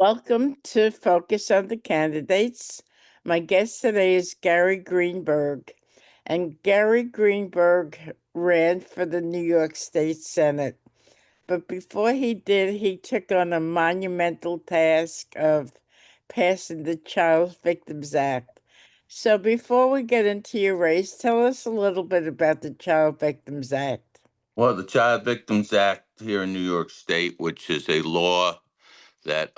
Welcome to Focus on the Candidates. My guest today is Gary Greenberg, and Gary Greenberg ran for the New York State Senate. But before he did, he took on a monumental task of passing the Child Victims Act. So before we get into your race, tell us a little bit about the Child Victims Act. Well, the Child Victims Act here in New York State, which is a law that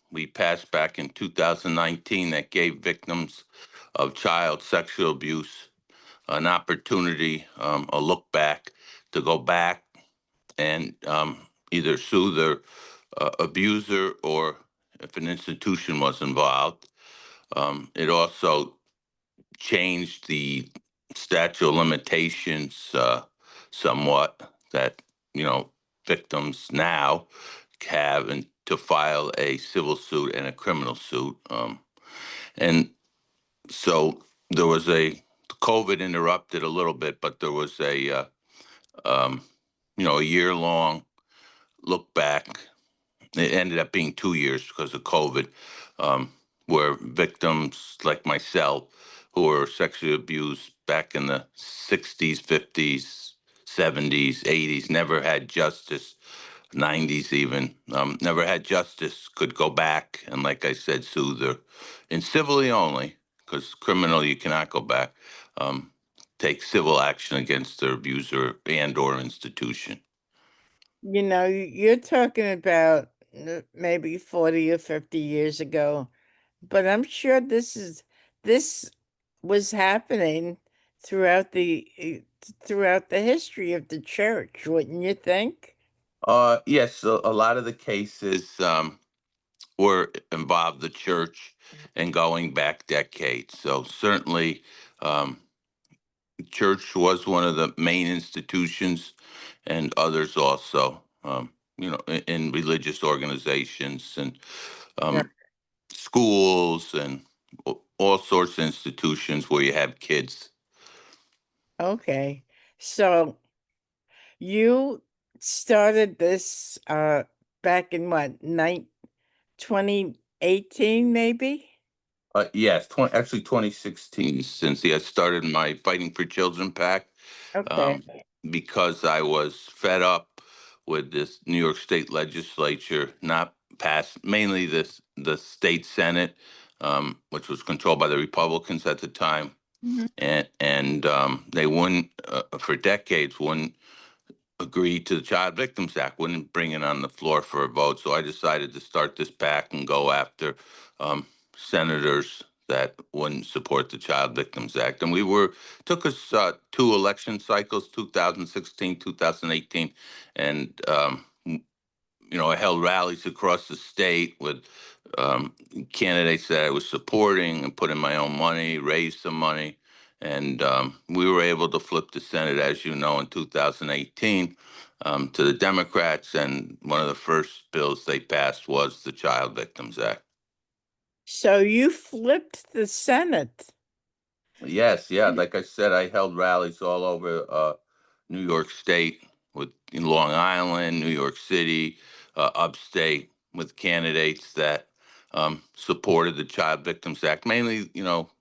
we passed back in 2019 that gave victims of child sexual abuse an opportunity, a look back, to go back and either sue their abuser or if an institution was involved. It also changed the statute of limitations somewhat that victims now have and to file a civil suit and a criminal suit. And so there was COVID interrupted a little bit, but there was um, a year long look back. It ended up being 2 years because of COVID, um, where victims like myself who were sexually abused back in the 60s, 50s, 70s, 80s, never had justice, 90s even, never had justice, could go back and, like I said, sue their, in civilly only, because criminal you cannot go back, um, take civil action against their abuser and or institution. You're talking about maybe 40 or 50 years ago, but I'm sure this was happening throughout the history of the church, wouldn't you think? Yes, a lot of the cases were involved the church and going back decades. So certainly, um, church was one of the main institutions, and others also. In religious organizations and Yeah. um, schools and all sorts of institutions where you have kids. Okay. So you started this back in what, 2018 maybe? Yes, actually 2016, since I started my Fighting for Children PAC, Okay. um, because I was fed up with this New York State legislature not passed, mainly the state Senate, which was controlled by the Republicans at the time, Mhm. and they wouldn't, for decades, wouldn't agree to the Child Victims Act, wouldn't bring it on the floor for a vote. So I decided to start this PAC and go after senators that wouldn't support the Child Victims Act. And took us two election cycles, 2016, 2018, and I held rallies across the state with um, candidates that I was supporting and put in my own money, raised some money. And we were able to flip the Senate, as you know, in 2018 to the Democrats. And one of the first bills they passed was the Child Victims Act. So you flipped the Senate. Yes, yeah. Like I said, I held rallies all over New York State, in Long Island, New York City, upstate, with candidates that supported the Child Victims Act. Mainly,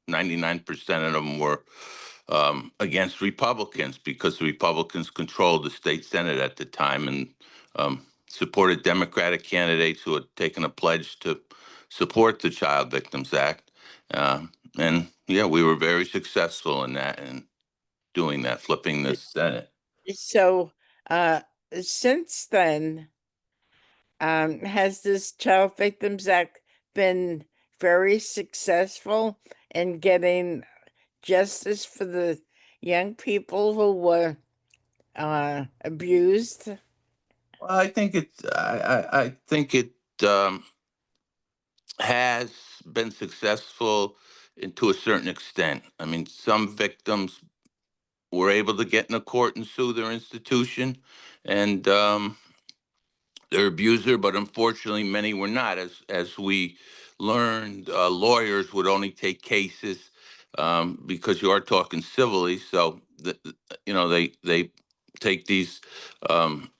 99% of them were against Republicans because the Republicans controlled the state Senate at the time and supported Democratic candidates who had taken a pledge to support the Child Victims Act. And yeah, we were very successful in that and doing that, flipping the Senate. So uh since then, has this Child Victims Act been very successful in getting justice for the young people who were abused? Well, I think it um, has been successful to a certain extent. I mean, some victims were able to get in a court and sue their institution and their abuser, but unfortunately, many were not. As we learned, lawyers would only take cases because you are talking civilly. So they take these. Um,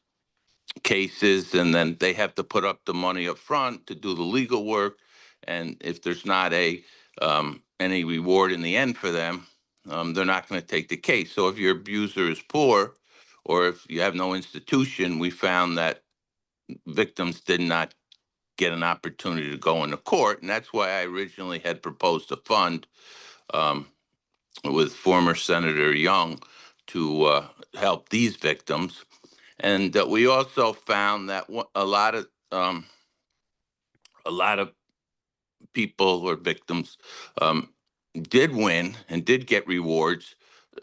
cases, and then they have to put up the money up front to do the legal work. And if there's not any reward in the end for them, they're not going to take the case. So if your abuser is poor, or if you have no institution, we found that victims did not get an opportunity to go into court, and that's why I originally had proposed a fund um, with former Senator Young to help these victims. And we also found that a lot of people or victims um, did win and did get rewards.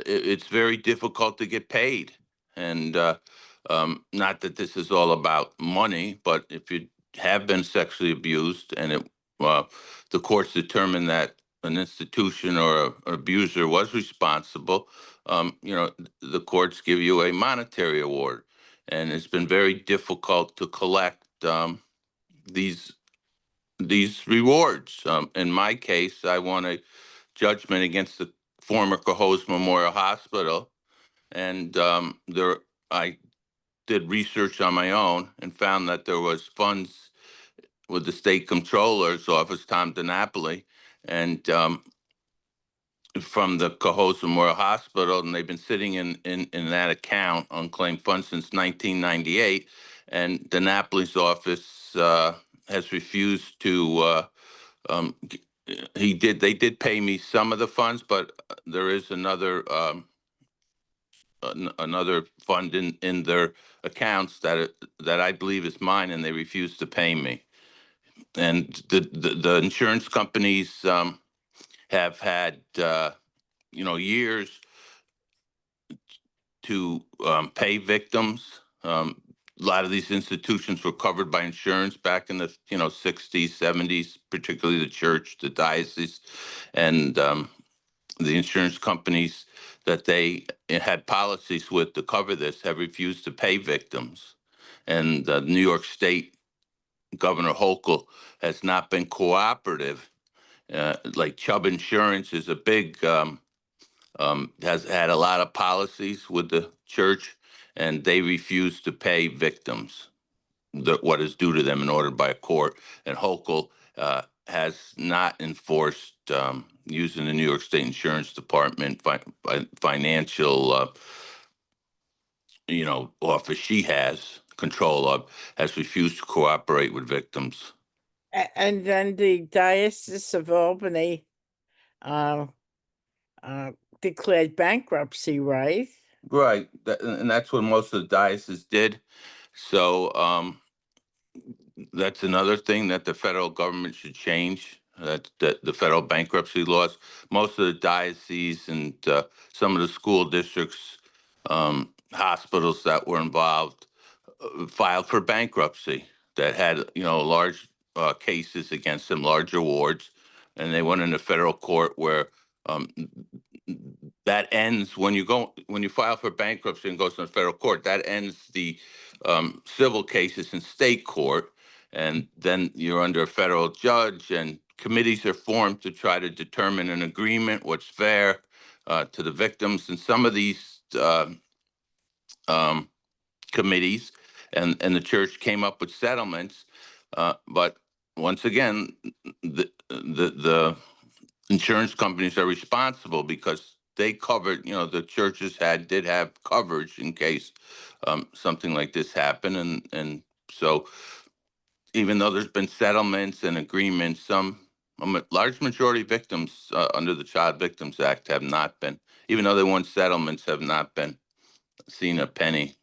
It's very difficult to get paid, and not that this is all about money, but if you have been sexually abused and uh, the courts determine that an institution or an abuser was responsible, the courts give you a monetary award, and it's been very difficult to collect these these rewards. In my case, I won a judgment against the former Cohoes Memorial Hospital, and there I did research on my own and found that there was funds with the state comptroller's office, Tom DiNapoli, and from the Cohoes Memorial Hospital, and they've been sitting in that account, unclaimed funds, since 1998. And DiNapoli's office has refused to. They did pay me some of the funds, but there is another fund in their accounts that I believe is mine, and they refuse to pay me. And the insurance companies have had years to pay victims. A lot of these institutions were covered by insurance back in the 60s, 70s, particularly the church, the diocese, and the insurance companies that they had policies with to cover this have refused to pay victims. And New York State Governor Hochul has not been cooperative. Like Chubb Insurance is a big has had a lot of policies with the church, and they refuse to pay victims what is due to them in order by a court. And Hochul has not enforced, using the New York State Insurance Department financial, office she has control of, has refused to cooperate with victims. And then the Diocese of Albany uh, uh, declared bankruptcy, right? Right, and that's what most of the dioceses did. So that's another thing that the federal government should change. That the federal bankruptcy laws. Most of the dioceses and some of the school districts, hospitals that were involved, filed for bankruptcy. That had large cases against them, large awards, and they went into federal court where um, that ends when you file for bankruptcy and goes to the federal court. That ends the civil cases in state court, and then you're under a federal judge, and committees are formed to try to determine an agreement, what's fair to the victims. And some of these um, committees and the church came up with settlements, but once again, the insurance companies are responsible because they covered, the churches did have coverage in case something like this happened. And so even though there's been settlements and agreements, a large majority of victims under the Child Victims Act have not been, even though they won settlements, have not been seen a penny.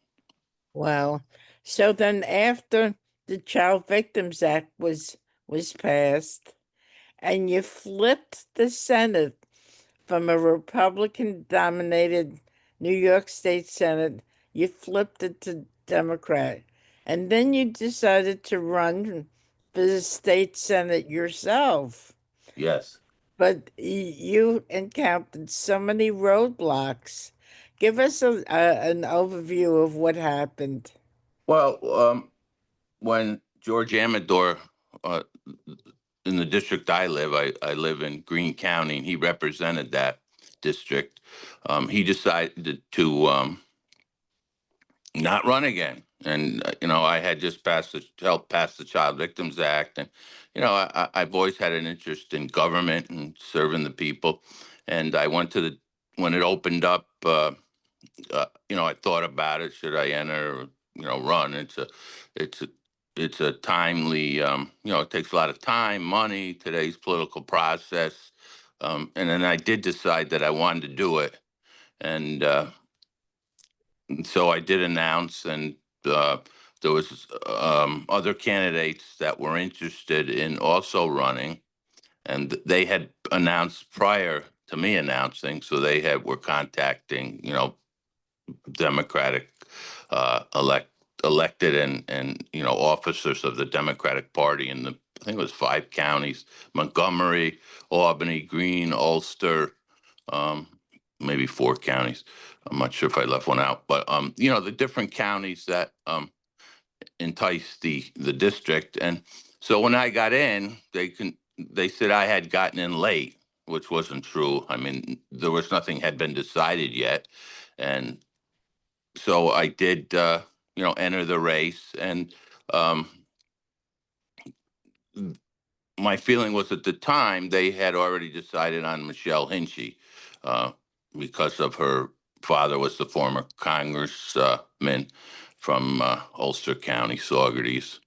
Well, so then after the Child Victims Act was passed, and you flipped the Senate from a Republican-dominated New York State Senate, you flipped it to Democrat, and then you decided to run for the state Senate yourself. Yes. But you encountered so many roadblocks. Give us an overview of what happened. Well, when George Amador, uh, in the district I live, I live in Greene County, and he represented that district. He decided to not run again. And I had just helped pass the Child Victims Act, and I've always had an interest in government and serving the people. And I went to the when it opened up. I thought about it. Should I enter? Or, run? It's a, it's a timely. It takes a lot of time, money, today's political process. And then I did decide that I wanted to do it, and so I did announce, and uh, there was other candidates that were interested in also running, and they had announced prior to me announcing, so they were contacting, Democratic elected and officers of the Democratic Party in the I think it was 5 counties: Montgomery, Albany, Greene, Ulster, um, maybe 4 counties. I'm not sure if I left one out, but the different counties that entice the district. And so when I got in, they said I had gotten in late, which wasn't true. I mean, there was nothing had been decided yet, and so I did, enter the race. And um, my feeling was at the time they had already decided on Michelle Hinchy uh, because of her father was the former congressman from Ulster County, Saugerties,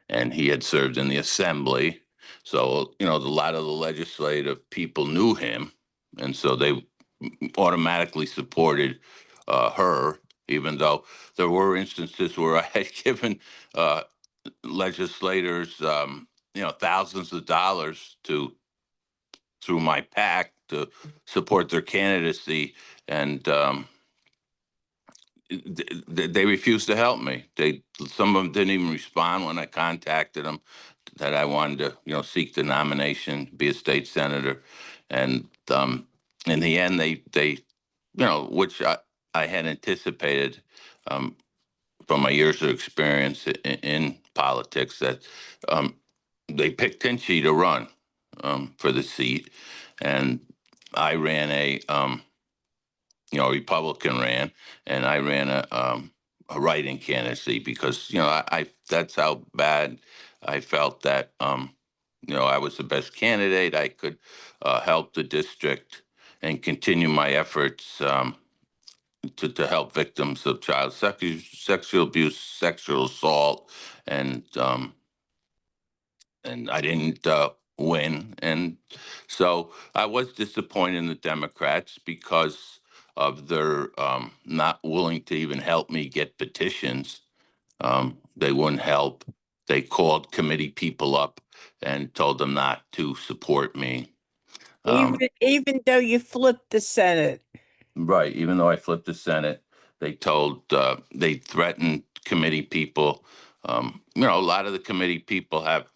and he had served in the assembly. So, a lot of the legislative people knew him, and so they automatically supported her, even though there were instances where I had given uh, legislators, thousands of dollars to through my PAC to support their candidacy, and they refused to help me. Some of them didn't even respond when I contacted them that I wanted to, seek the nomination, be a state senator, and in the end, they, which I had anticipated um, from my years of experience in politics, that um, they picked Tinchy to run for the seat, and I ran a Republican ran, and I ran a write-in candidacy because I that's how bad I felt that I was the best candidate. I could help the district and continue my efforts to help victims of child sexual abuse, sexual assault, and I didn't win, and so I was disappointed in the Democrats because of their not willing to even help me get petitions. They wouldn't help. They called committee people up and told them not to support me. Um, Even though you flipped the Senate. right, even though I flipped the Senate, they threatened committee people. A lot of the committee people have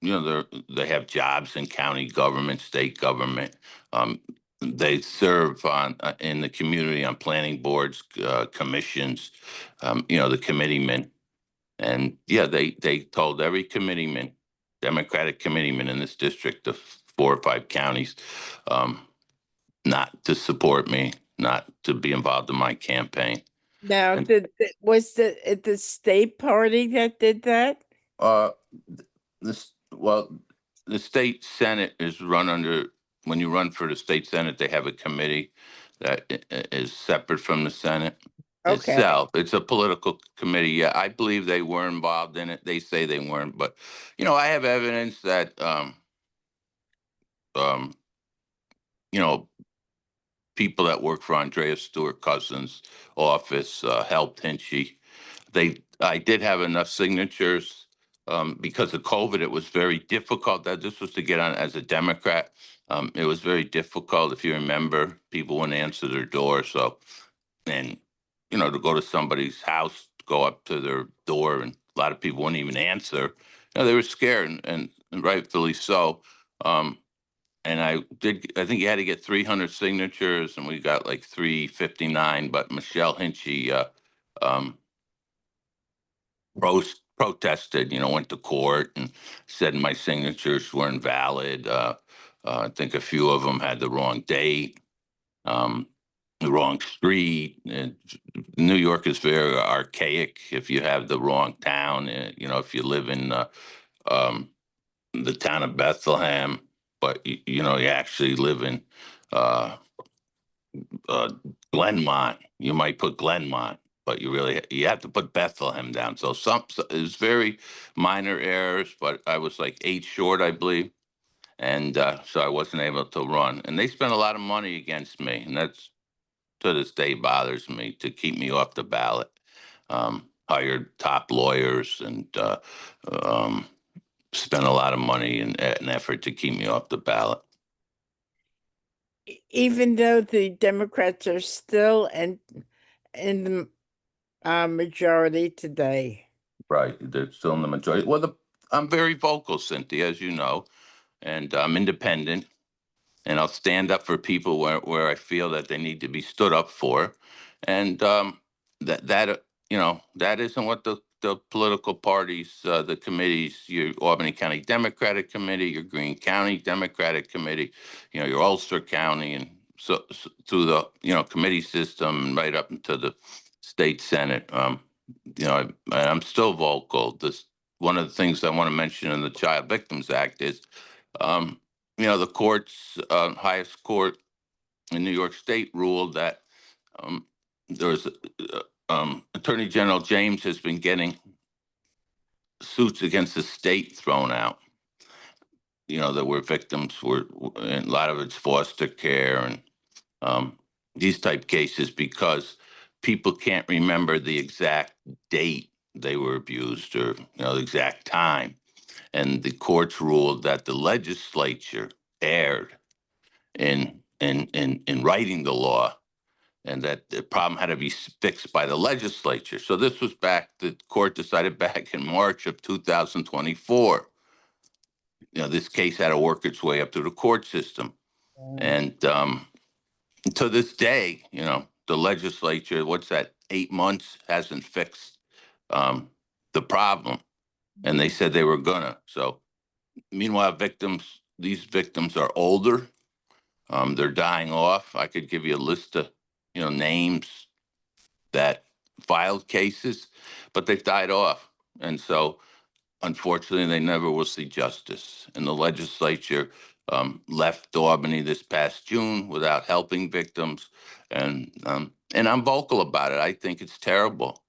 they have jobs in county government, state government. Um, they serve on in the community on planning boards, commissions. The committeemen, and yeah, they told every committeeman, Democratic committeeman in this district of 4 or 5 counties, um, not to support me, not to be involved in my campaign. Now, And was the state party that did that? uh, this well, the state senate is run under. When you run for the state senate, they have a committee that is separate from the senate Okay. itself. It's a political committee. Yeah, I believe they were involved in it. They say they weren't, but I have evidence that um, you know people that work for Andrea Stewart Cousins' office helped Hinchy. I did have enough signatures because of COVID. It was very difficult. That this was to get on as a Democrat. It was very difficult. If you remember, people wouldn't answer their door. So, and to go to somebody's house, go up to their door, and a lot of people wouldn't even answer. They were scared, and rightfully so. Um, and I think you had to get 300 signatures, and we got like 359. But Michelle Hinchy um, protested, went to court and said my signatures were invalid. I think a few of them had the wrong date. Um, the wrong street. And New York is very archaic. If you have the wrong town, if you live in um, the town of Bethlehem, but you actually live in uh, uh, Glenmont. You might put Glenmont, but you have to put Bethlehem down. So it's very minor errors, but I was like 8 short, I believe, and so I wasn't able to run. And they spent a lot of money against me, and that's to this day bothers me to keep me off the ballot. Hired top lawyers and um, spent a lot of money and an effort to keep me off the ballot. Even though the Democrats are still in the majority today. Right, they're still in the majority. Well, I'm very vocal, Cynthia, as you know, and I'm independent, and I'll stand up for people where I feel that they need to be stood up for, and that isn't what the political parties, the committees, your Albany County Democratic Committee, your Greene County Democratic Committee, your Ulster County, and so through the committee system and right up into the state Senate. I'm still vocal. This one of the things I want to mention in the Child Victims Act is um, the courts, highest court in New York State ruled that um, there's Attorney General James has been getting suits against the state thrown out. That were victims and a lot of it's foster care and these type cases because people can't remember the exact date they were abused or the exact time, and the courts ruled that the legislature erred in writing the law, and that the problem had to be fixed by the legislature. So this was the court decided back in March of 2024. This case had to work its way up through the court system. And to this day, the legislature, what's that, 8 months, hasn't fixed the problem. And they said they were gonna. So meanwhile, these victims are older. They're dying off. I could give you a list of, names that filed cases, but they've died off. And so, unfortunately, they never will see justice. And the legislature left Albany this past June without helping victims. And I'm vocal about it. I think it's terrible.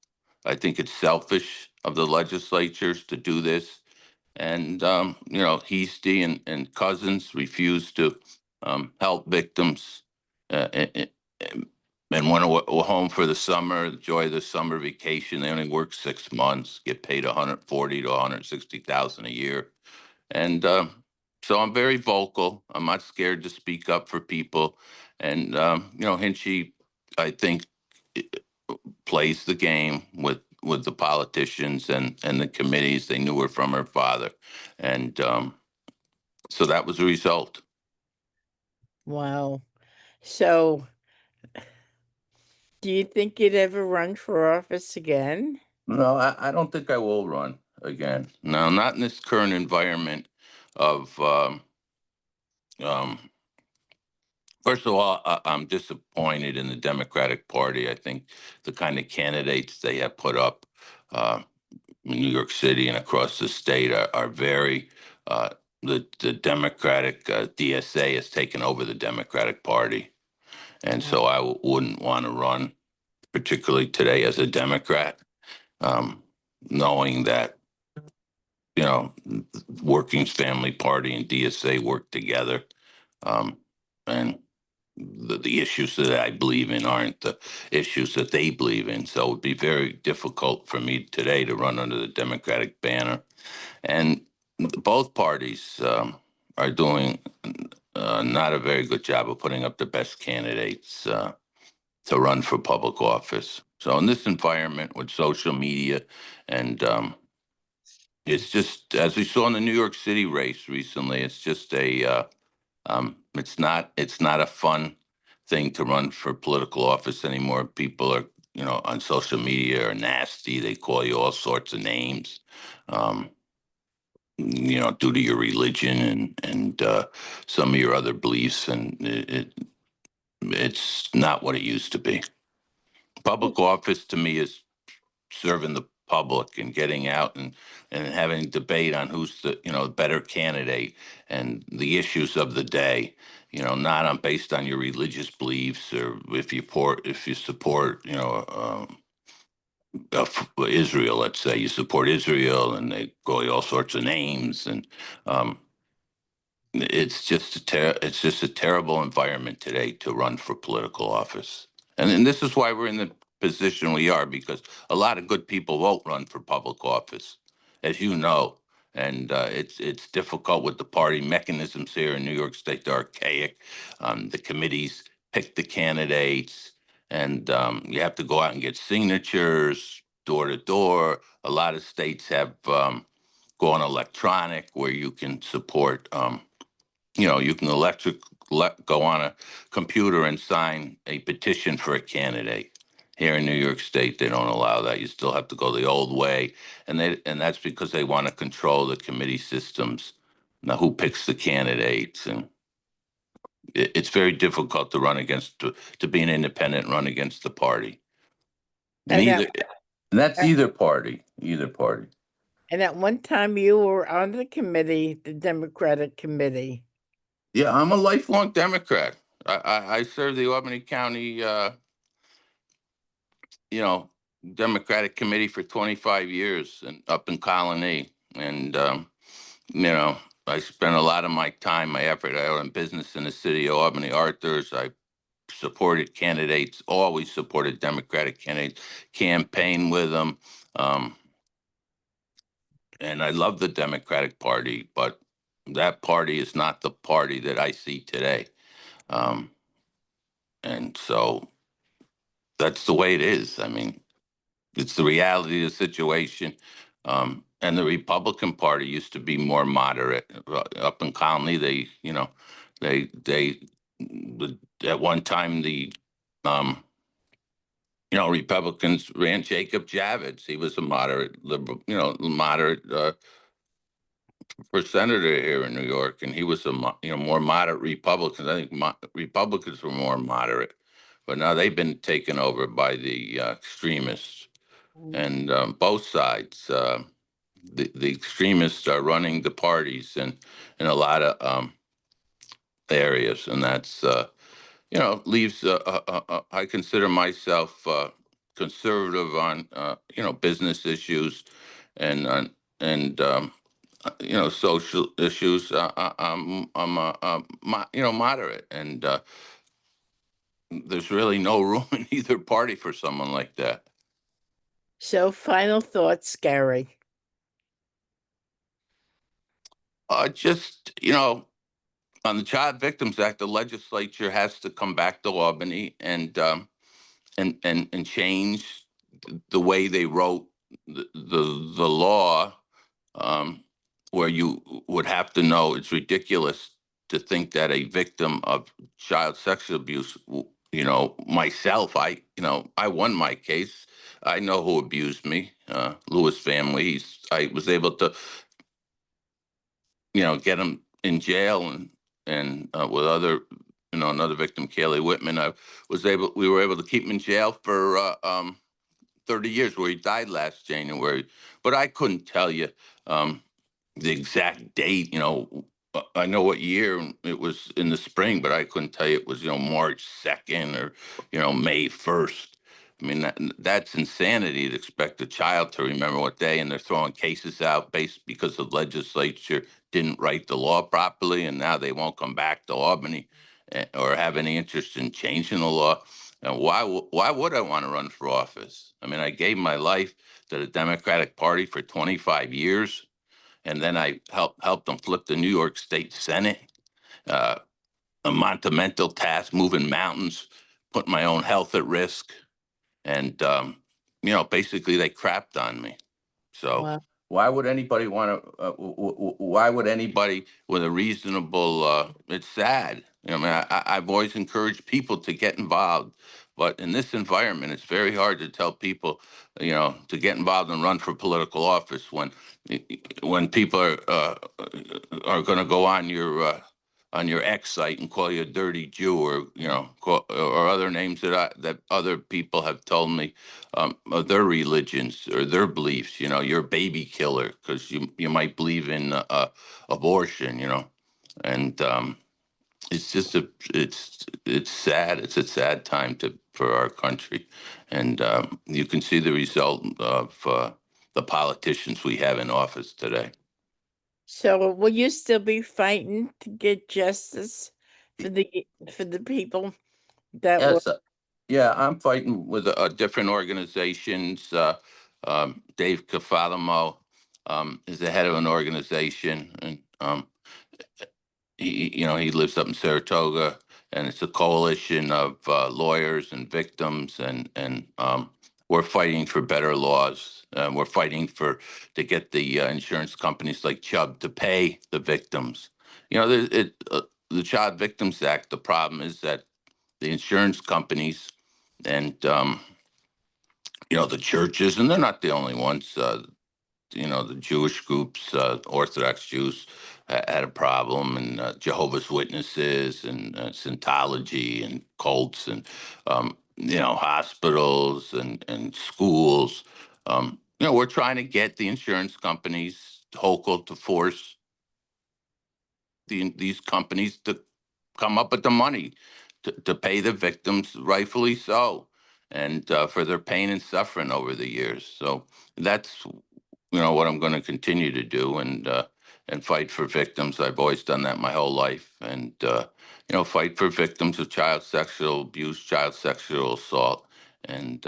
I think it's selfish of the legislatures to do this. And Heastie and Cousins refused to help victims, and went home for the summer, enjoy the summer vacation. They only work 6 months, get paid 140 to 160,000 a year, and so I'm very vocal. I'm not scared to speak up for people, and Hinchy, I think, plays the game with the politicians and the committees. They knew her from her father, and so that was the result. Wow. So, do you think you'd ever run for office again? No, I don't think I will run again. No, not in this current environment of. Um, First of all, I'm disappointed in the Democratic Party. I think the kind of candidates they have put up in New York City and across the state are very. The Democratic DSA has taken over the Democratic Party, and so I wouldn't want to run, particularly today as a Democrat, um, knowing that you know, Working's Family Party and DSA work together. And the issues that I believe in aren't the issues that they believe in. So it would be very difficult for me today to run under the Democratic banner. And both parties are doing not a very good job of putting up the best candidates to run for public office. So in this environment with social media and it's just, as we saw in the New York City race recently, it's just it's not a fun thing to run for political office anymore. People are, on social media are nasty. They call you all sorts of names, um, due to your religion and some of your other beliefs. And It's not what it used to be. Public office to me is serving the public and getting out and having debate on who's the better candidate and the issues of the day. Not on based on your religious beliefs or if you support Israel. Let's say you support Israel, and they call you all sorts of names, and um, it's just a terrible environment today to run for political office. And this is why we're in the position we are, because a lot of good people won't run for public office, as you know. And it's difficult with the party mechanisms here in New York State. They're archaic. The committees pick the candidates, and you have to go out and get signatures door to door. A lot of states have gone electronic, where you can support. You can go on a computer and sign a petition for a candidate. Here in New York State, they don't allow that. You still have to go the old way, and that's because they want to control the committee systems. Now, who picks the candidates, and it's very difficult to run to be an independent and run against the party. And And either at, and that's at either party. and at one time you were on the committee, the Democratic committee. Yeah, I'm a lifelong Democrat. I served the Albany County you know, Democratic Committee for 25 years and up in Colony. And, I spent a lot of my time, my effort out in business in the city of Albany Arthurs. I supported candidates, always supported Democratic candidates, campaigned with them. Um, and I love the Democratic Party, but that party is not the party that I see today. Um, and so that's the way it is. I mean, it's the reality of the situation. And the Republican Party used to be more moderate. Up in Colony, they at one time um, Republicans ran Jacob Javits. He was a moderate liberal, moderate for senator here in New York, and he was more moderate Republicans. I think Republicans were more moderate, but now they've been taken over by the extremists, and both sides. The extremists are running the parties in a lot of areas, and that's leaves. I consider myself conservative on business issues and social issues. I'm moderate, and there's really no room in either party for someone like that. So, final thoughts, Gary. Just on the Child Victims Act, the legislature has to come back to Albany and change the way they wrote the law, um, where you would have to know. It's ridiculous to think that a victim of child sexual abuse, myself, I won my case. I know who abused me, Lewis family. I was able to get him in jail, and with other, another victim, Kaylee Whitman. We were able to keep him in jail for 30 years, where he died last January. But I couldn't tell you the exact date. I know what year it was in the spring, but I couldn't tell you it was March 2nd or May 1st. I mean, that's insanity to expect a child to remember what day, and they're throwing cases out based because the legislature didn't write the law properly, and now they won't come back to Albany or have any interest in changing the law. And why would I want to run for office? I mean, I gave my life to the Democratic Party for 25 years, and then I helped them flip the New York State Senate. Uh, a monumental task, moving mountains, putting my own health at risk, and basically they crapped on me. So Wow. why would anybody want to? Why would anybody with a reasonable? It's sad. I mean, I've always encouraged people to get involved, but in this environment, it's very hard to tell people, to get involved and run for political office when people are going to go on your on your X site and call you a dirty Jew, or or other names that other people have told me of their religions or their beliefs. You're a baby killer because you might believe in abortion. And it's just it's sad. It's a sad time for our country, and you can see the result of the politicians we have in office today. So will you still be fighting to get justice for the people that were Yes, yeah, I'm fighting with different organizations. Dave Cafalamo is the head of an organization, and he lives up in Saratoga, and it's a coalition of lawyers and victims, and we're fighting for better laws. We're fighting to get the insurance companies like Chubb to pay the victims. The Child Victims Act. The problem is that the insurance companies and the churches, and they're not the only ones. The Jewish groups, Orthodox Jews, had a problem, and Jehovah's Witnesses, and Scientology, and cults, and hospitals and schools. We're trying to get the insurance companies, Hochul, to force these companies to come up with the money to pay the victims, rightfully so, and for their pain and suffering over the years. So that's what I'm going to continue to do, and fight for victims. I've always done that my whole life, and fight for victims of child sexual abuse, child sexual assault, and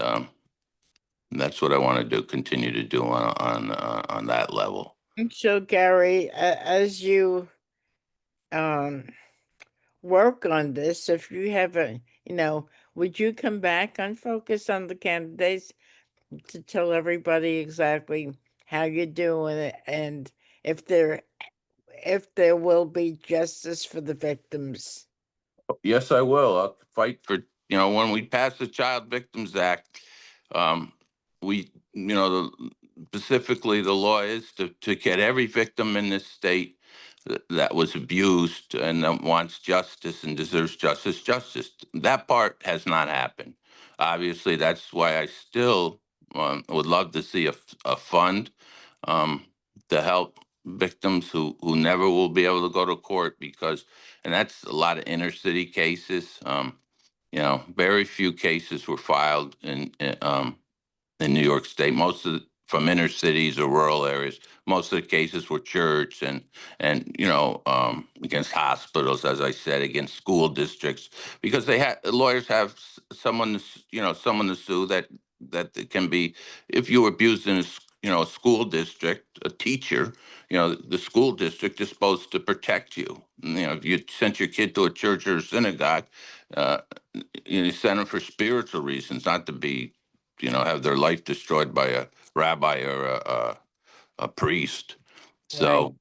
that's what I want to do. Continue to do on that level. so Gary, as you um work on this, if you have would you come back on Focus on the Candidates to tell everybody exactly how you're doing it and if there will be justice for the victims? Yes, I will. I'll fight for, when we pass the Child Victims Act, um, we, specifically the law is to get every victim in this state that was abused and that wants justice and deserves justice, justice. That part has not happened. Obviously, that's why I still would love to see a fund um, to help victims who never will be able to go to court, because, and that's a lot of inner city cases. Very few cases were filed in New York State. Most of from inner cities or rural areas. Most of the cases were church and against hospitals, as I said, against school districts, because lawyers have someone to sue that it can be, if you were abused in a school district, a teacher, the school district is supposed to protect you. If you sent your kid to a church or a synagogue, uh, you send them for spiritual reasons, not to be have their life destroyed by a rabbi or a priest. Right. So,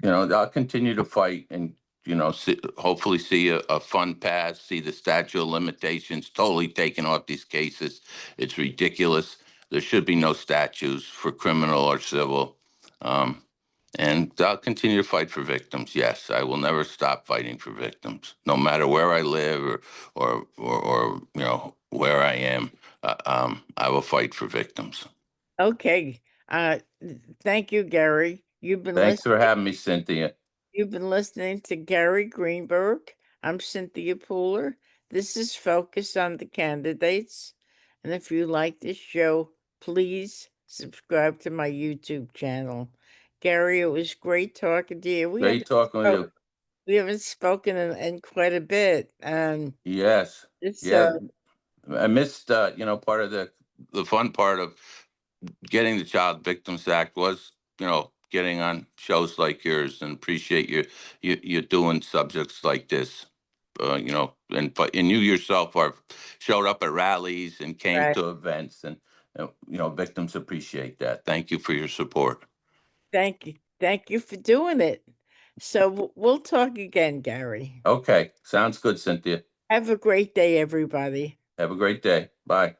I'll continue to fight, and, hopefully see a fund pass, see the statute of limitations totally taken off these cases. It's ridiculous. There should be no statutes for criminal or civil. Um, and I'll continue to fight for victims. Yes, I will never stop fighting for victims, no matter where I live or where I am. I will fight for victims. Okay. Thank you, Gary. Thanks for having me, Cynthia. You've been listening to Gary Greenberg. I'm Cynthia Pooler. This is Focus on the Candidates. And if you like this show, please subscribe to my YouTube channel. Gary, it was great talking to you. Great talking with you. We haven't spoken in quite a bit. Yes. It's Yeah. I missed, part of the fun part of getting the Child Victims Act was, getting on shows like yours, and appreciate you doing subjects like this. And you yourself are showed up at rallies and came right. to events, and victims appreciate that. Thank you for your support. Thank you. Thank you for doing it. So we'll talk again, Gary. Okay, sounds good, Cynthia. Have a great day, everybody. Have a great day. Bye.